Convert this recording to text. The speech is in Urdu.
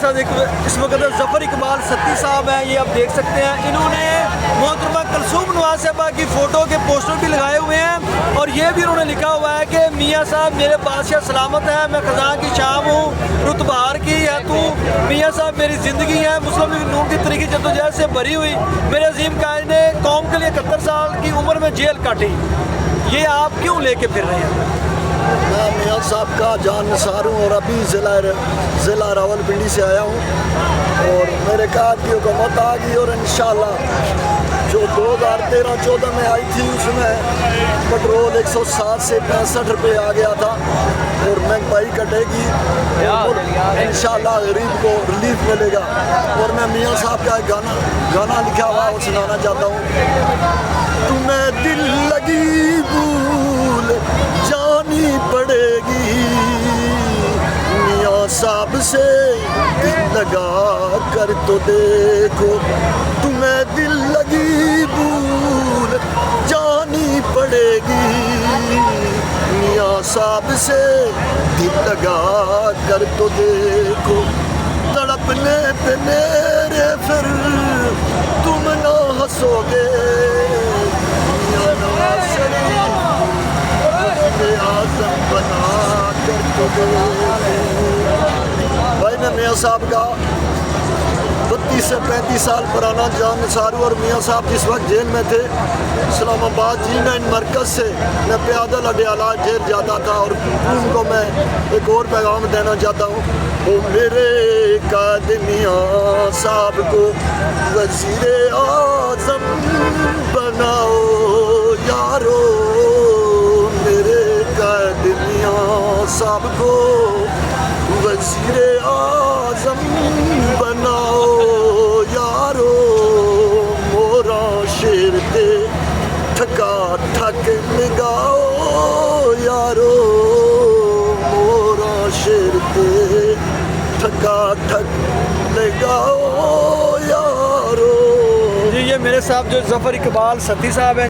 ساتھ اس وقت ظفر اقبال ستی صاحب ہیں، یہ آپ دیکھ سکتے ہیں، انہوں نے محترمہ کلثوم نواز صاحبہ کی فوٹو کے پوسٹر بھی لگائے ہوئے ہیں اور یہ بھی انہوں نے لکھا ہوا ہے کہ میاں صاحب میرے بادشاہ سلامت ہے، میں خزاں کی شام ہوں، رت بہار کی ہے تو، میاں صاحب میری زندگی ہے، مسلم لیگ نون کی طریقی جدوجہد سے بھری ہوئی، میرے عظیم قائد نے قوم کے لیے 71 سال کی عمر میں جیل کاٹی، یہ آپ کیوں لے کے پھر رہے ہیں؟ میں میاں صاحب کا جان نثار ہوں اور ابھی ضلع راولپنڈی سے آیا ہوں اور میرے قائد کی حکومت آ گئی اور انشاءاللہ جو 2013-14 میں آئی تھی اس میں پٹرول 160 سے 65 روپے آ گیا تھا اور مہنگائی کٹے گی اور انشاءاللہ غریب کو ریلیف ملے گا اور میں میاں صاحب کا ایک گانا لکھا ہوا اور سنانا چاہتا ہوں۔ تمہیں دل لگی بھول جانی پڑے گی، میاں صاحب سے دل لگا کر تو دیکھو، تمہیں دل لگی بھول جانی پڑے گی، میاں صاحب سے دل لگا کر تو دیکھو، تڑپنے پہ میرے پھر تم نہ ہنسو گے، میاں نواز شریف اعظم بنا کر تو دیکھو۔ بھائی میں میاں صاحب کا 32 سے 35 سال پرانا جان نثار ہوں اور میاں صاحب جس وقت جیل میں تھے اسلام آباد G9 مرکز سے میں پیادل اڈیالہ جیل جاتا تھا اور ان کو میں ایک اور پیغام دینا چاہتا ہوں، وہ میرے قائد میاں صاحب کو وزیر اعظم بناؤ یارو، میرے قائد میاں صاحب کو وزیر اعظم بناؤ یارو، مورا شیر تے ٹھکا ٹھک لگاؤ یارو، مورا شیر تے ٹھکا ٹھک لگاؤ یارو۔ جی یہ میرے صاحب جو ظفر اقبال ستی صاحب ہیں۔